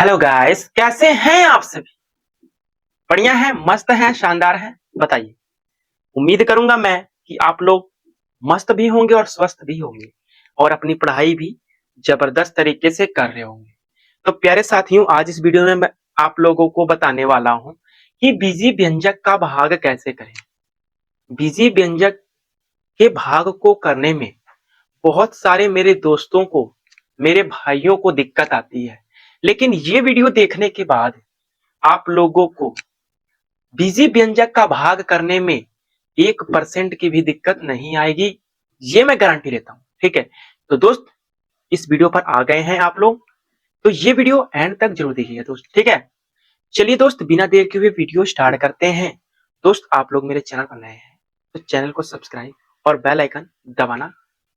Hello guys, कैसे हैं आप सभी? बढ़िया हैं, मस्त हैं, शानदार हैं? बताइए। उम्मीद करूंगा मैं कि आप लोग मस्त भी होंगे और स्वस्थ भी होंगे और अपनी पढ़ाई भी जबरदस्त तरीके से कर रहे होंगे। तो प्यारे साथियों, आज इस वीडियो में मैं आप लोगों को बताने वाला हूं कि बीजी व्यंजक का भाग कैसे करें। बीजी व्यंजक के भाग को करने में बहुत सारे मेरे दोस्तों को, मेरे भाइयों को दिक्कत आती है, लेकिन ये वीडियो देखने के बाद आप लोगों को बीजी व्यंजक का भाग करने में 1% की भी दिक्कत नहीं आएगी, ये मैं गारंटी लेता हूं। ठीक है, तो दोस्त इस वीडियो पर आ गए हैं आप लोग, तो ये वीडियो एंड तक जरूर देखिएगा दोस्त। ठीक है, चलिए दोस्त, बिना देर के हुए वीडियो स्टार्ट करते हैं। दोस्त, आप लोग मेरे चैनल पर नए हैं तो चैनल को सब्सक्राइब और बेल आइकन दबाना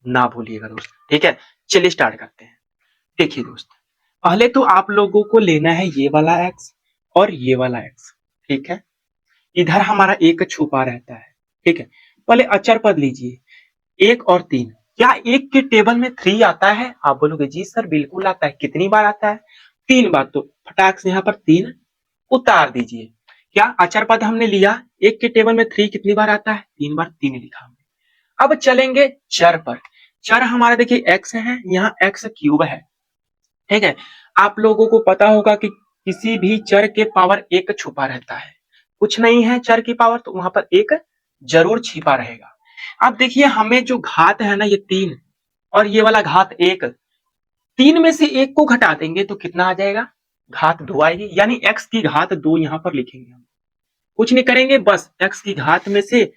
ना भूलिएगा दोस्त। ठीक है, चलिए स्टार्ट करते हैं। देखिए दोस्त, पहले तो आप लोगों को लेना है ये वाला एक्स और ये वाला एक्स। ठीक है, इधर हमारा एक छुपा रहता है। ठीक है, पहले अचर पद लीजिए, 1 और 3। क्या एक के टेबल में 3 आता है? आप बोलोगे जी सर बिल्कुल आता है। कितनी बार आता है? 3 बार। तो फटाक से यहाँ पर 3 उतार दीजिए। क्या अचर पद हमने लिया, एक के टेबल में 3 कितनी बार आता है? 3 बार, 3 लिखा हमने। अब चलेंगे चर पर। चर हमारा देखिए एक्स है, यहाँ एक्स क्यूब है। ठीक है, आप लोगों को पता होगा कि किसी भी चर के पावर 1 छुपा रहता है। कुछ नहीं है चर की पावर, तो वहां पर 1 जरूर छिपा रहेगा। अब देखिए, हमें जो घात है ना, ये 3 और ये वाला घात 1, 3 में से 1 को घटा देंगे तो कितना आ जाएगा? घात 2 आएगी, यानी x की घात 2 यहां पर लिखेंगे हम। कुछ नहीं करेंगे, बस x की घात में से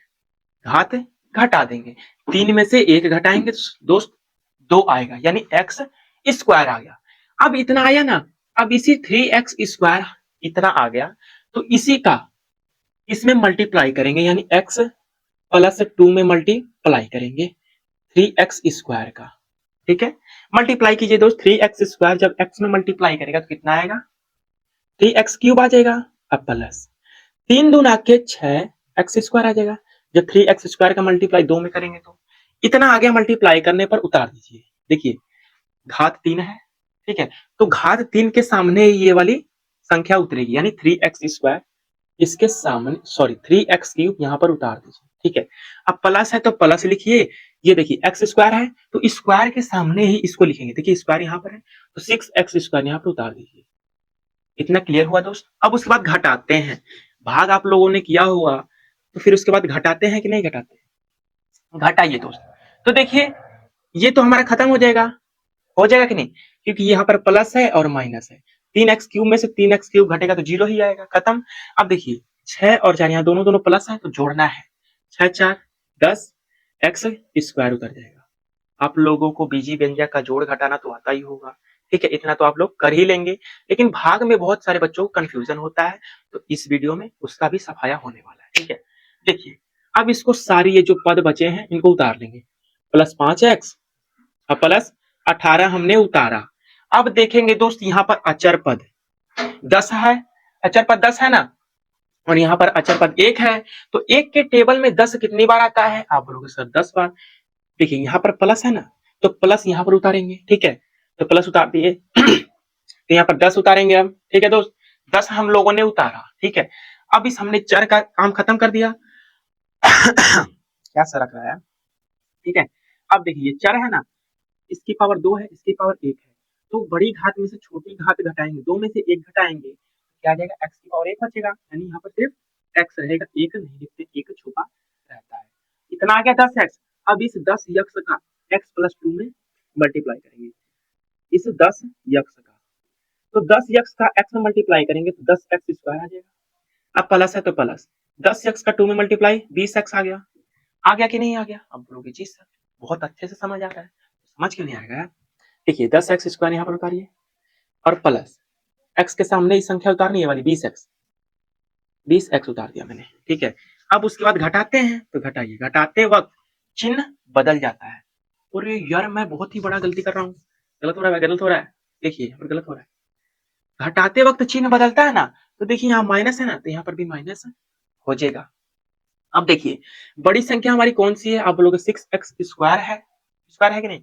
घात घटा देंगे। 3 में से 1 घटाएंगे तो दोस्त 2 आएगा, यानी एक्स स्क्वायर आ गया। अब इतना आया ना, अब इसी 3x स्क्वायर इतना आ गया, तो इसी का इसमें मल्टीप्लाई करेंगे, यानी x प्लस 2 में मल्टीप्लाई करेंगे 3x स्क्वायर का। ठीक है, मल्टीप्लाई कीजिए दोस्त, 3x स्क्वायर जब x में मल्टीप्लाई करेगा तो कितना आएगा? 3x क्यूब आ जाएगा। अब प्लस 3 दूना के 6x स्क्वायर आ जाएगा। जब 3x स्क्वायर का मल्टीप्लाई 2 में करेंगे तो इतना आ गया। मल्टीप्लाई करने पर उतार दीजिए। देखिए, घात 3 है। ठीक है, तो घात 3 के सामने ये वाली संख्या उतरेगी, यानी 3x स्क्वायर इसके सामने, सॉरी 3x क्यूब यहां पर उतार दीजिए। ठीक है, अब प्लस है तो प्लस लिखिए। ये देखिए एक्स स्क्वायर है तो स्क्वायर के सामने ही इसको लिखेंगे। देखिए स्क्वायर यहां पर है तो 6x स्क्वायर यहां पर उतार दीजिए। इतना क्लियर हुआ दोस्त? अब उसके बाद घटाते हैं। भाग आप लोगों ने किया होगा, तो फिर उसके बाद घटाते हैं कि नहीं घटाते? घटाइए दोस्त। तो देखिए, ये तो हमारा खत्म हो जाएगा कि नहीं? क्योंकि यहाँ पर प्लस है और माइनस है। 3x क्यूब में से 3x क्यूब घटेगा तो 0 ही आएगा, खत्म। अब देखिए 6 और 4 यहाँ दोनों दोनों प्लस है तो जोड़ना है। 6 4 10 एक्स स्क्वायर उतर जाएगा। आप लोगों को बीजी व्यंजक का जोड़ घटाना तो आता ही होगा। ठीक है, इतना तो आप लोग कर ही लेंगे, लेकिन भाग में बहुत सारे बच्चों को कंफ्यूजन होता है, तो इस वीडियो में उसका भी सफाया होने वाला है। ठीक है, देखिए, अब इसको सारी ये जो पद बचे हैं इनको उतार लेंगे। प्लस 5x और प्लस 18 हमने उतारा। अब देखेंगे दोस्त, यहाँ पर अचर पद 10 है। अचर पद 10 है ना, और यहाँ पर अचर पद 1 है। तो 1 के टेबल में 10 कितनी बार आता है? आप बोलोगे सर 10 बार। देखिए यहाँ पर प्लस है ना, तो प्लस यहाँ पर उतारेंगे। ठीक है, तो प्लस उतार दिए तो यहाँ पर 10 उतारेंगे हम। ठीक है दोस्त, 10 हम लोगों ने उतारा। ठीक है, अब इस हमने चर का काम खत्म कर दिया क्या सरक रहा है? ठीक है, अब देखिए चर है ना, इसकी पावर 2 है, इसकी पावर 1 है। तो बड़ी घात में से छोटी घात घटाएंगे, 2 में से 1 घटाएंगे, क्या आ जाएगा? x की पावर 1 बचेगा, यानी यहाँ पर सिर्फ x रहेगा, 1 नहीं लिखते, 1 छुपा रहता है। इतना आ गया 10x। अब इस 10 यक्ष का x प्लस 2 में मल्टीप्लाई करेंगे, इस 10 यक्ष का। तो 10 यक्ष का x में मल्टीप्लाई करेंगे तो 10x स्क्वायर आ जाएगा। अब प्लस है तो प्लस 10 यक्ष का 2 में मल्टीप्लाई 20x आ गया कि नहीं आ गया? अब बोलोगे जी सर बहुत अच्छे से समझ आ रहा है, समझ क्यों नहीं आएगा यार? देखिए 10x स्क्वायर यहाँ पर उतारिए और प्लस x के सामने इस संख्या उतारनी है वाली 20x उतार दिया मैंने। ठीक है, अब उसके बाद घटाते हैं तो घटाइए। घटाते वक्त चिन्ह बदल जाता है। और यार मैं बहुत ही बड़ा गलती कर रहा हूँ, गलत हो रहा है, गलत हो रहा है। देखिए यहाँ पर गलत हो रहा है, घटाते वक्त चिन्ह बदलता है ना, तो देखिए यहाँ माइनस है ना, तो यहाँ पर भी माइनस हो जाएगा। अब देखिए बड़ी संख्या हमारी कौन सी है? आप बोलोगे 6x स्क्वायर है, स्क्वायर है कि नहीं?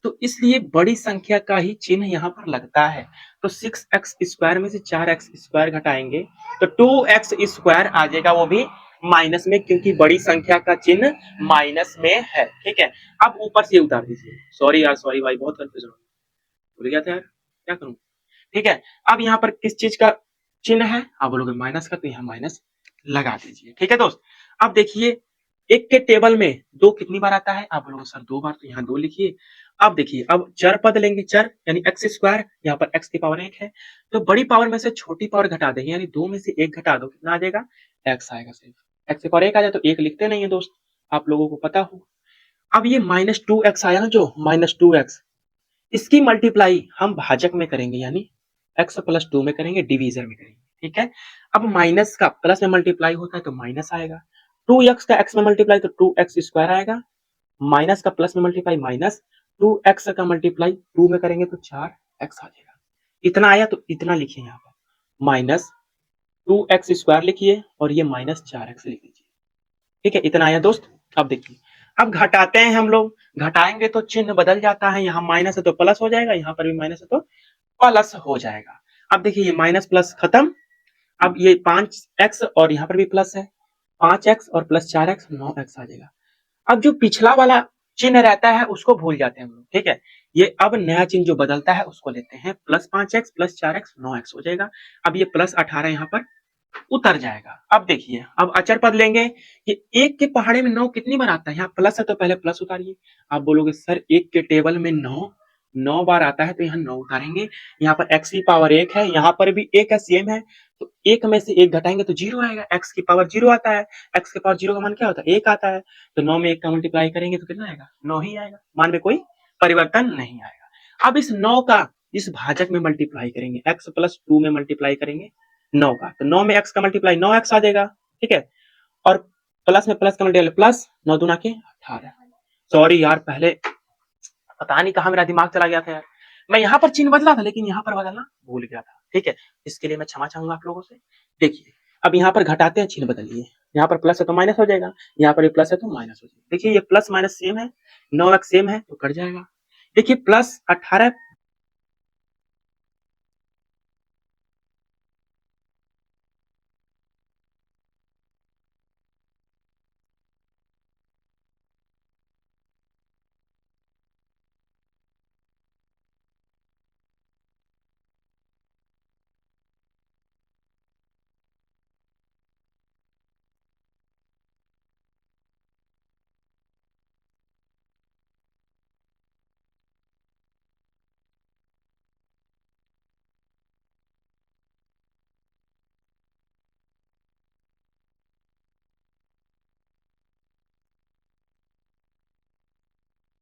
तो इसलिए बड़ी संख्या का ही चिन्ह यहाँ पर लगता है। तो 6x स्क्वायर में से 4x स्क्वायर घटाएंगे तो 2x स्क्वायर आ जाएगा, वो भी माइनस में, क्योंकि बड़ी संख्या का चिन्ह माइनस में है। ठीक है, अब ऊपर से उतार दीजिए। सॉरी यार, सॉरी भाई, बहुत कंफ्यूजन भूल गया था यार, क्या करूं। ठीक है, अब यहाँ पर किस चीज का चिन्ह है, आप बोलोगे माइनस का, तो यहाँ माइनस लगा दीजिए। ठीक है दोस्त, अब देखिए एक के टेबल में दो कितनी बार आता है, आप बोलोगे सर 2 बार, तो यहाँ 2 लिखिए। अब देखिए, अब चर पद लेंगे, चर यानी एक्स स्क्वायर, यहाँ पर एक्स की पावर 1 है, तो बड़ी पावर में से छोटी पावर घटा देंगे, यानी 2 में से 1 घटा दो, कितना आ जाएगा, एक्स आएगा। सिर्फ एक्स की पावर 1 आ जाए तो 1 लिखते नहीं है दोस्त, आप लोगों को पता हो। अब ये -2x आया ना, जो -2x, इसकी मल्टीप्लाई हम भाजक में करेंगे, यानी x + 2 में करेंगे, डिवीजन में करेंगे। ठीक है, अब माइनस का प्लस में मल्टीप्लाई होता है तो माइनस आएगा, 2x का x में मल्टीप्लाई तो 2x स्क्वायर आएगा, माइनस का प्लस में मल्टीप्लाई माइनस, 2x का मल्टीप्लाई 2 में करेंगे तो 4x आ जाएगा। इतना आया तो इतना लिखिए, यहाँ पर -2x स्क्वायर लिखिए और ये -4x लिख दीजिए। ठीक है, इतना आया दोस्त। अब देखिए, अब घटाते हैं हम लोग, घटाएंगे तो चिन्ह बदल जाता है, यहाँ माइनस है तो प्लस हो जाएगा, यहाँ पर भी माइनस है तो प्लस हो जाएगा। अब देखिए, ये माइनस प्लस खत्म, अब ये 5x और यहाँ पर भी प्लस है, 5x और प्लस 4x 9x आ जाएगा। अब जो पिछला वाला चिन्ह रहता है उसको भूल जाते हैं हम लोग। ठीक है, ये अब नया चिन्ह जो बदलता है उसको लेते हैं, +5x + 4x 9x हो जाएगा। अब ये +18 यहाँ पर उतर जाएगा। अब देखिए, अब अचर पद लेंगे कि 1 के पहाड़े में 9 कितनी बार आता है, यहाँ प्लस है तो पहले प्लस उतारिए। आप बोलोगे सर 1 के टेबल में 9 बार आता है, तो यहाँ 9 उतारेंगे। यहाँ पर x की पावर 1 है, यहाँ पर भी 1 है, सेम है, तो 1 में से 1 घटाएंगे तो 0 आएगा। x की पावर 0 आता है, x की पावर 0 का मान क्या होता है, 1 आता है, तो 9 में 1 का मल्टीप्लाई करेंगे तो कितना आएगा, 9 ही आएगा, मान में कोई परिवर्तन नहीं आएगा। अब इस 9 का इस भाजक में मल्टीप्लाई करेंगे, x + 2 में मल्टीप्लाई करेंगे 9 का, तो 9 में x का मल्टीप्लाई 9x आ जाएगा। ठीक है, और प्लस में प्लस का मल्टीप्लाई प्लस 9 दूना के 18। सॉरी यार, पहले पता नहीं कहाँ मेरा दिमाग चला गया था यार, मैं यहाँ पर चिन्ह बदला था लेकिन यहाँ पर बदलना भूल गया था। ठीक है, इसके लिए मैं क्षमा चाहूंगा आप लोगों से। देखिए, अब यहाँ पर घटाते हैं, चिन्ह बदलिए, यहाँ पर प्लस है तो माइनस हो जाएगा, यहाँ पर भी प्लस है तो माइनस हो जाएगा। देखिए, ये प्लस माइनस सेम है, 9x सेम है तो कट जाएगा। देखिए, +18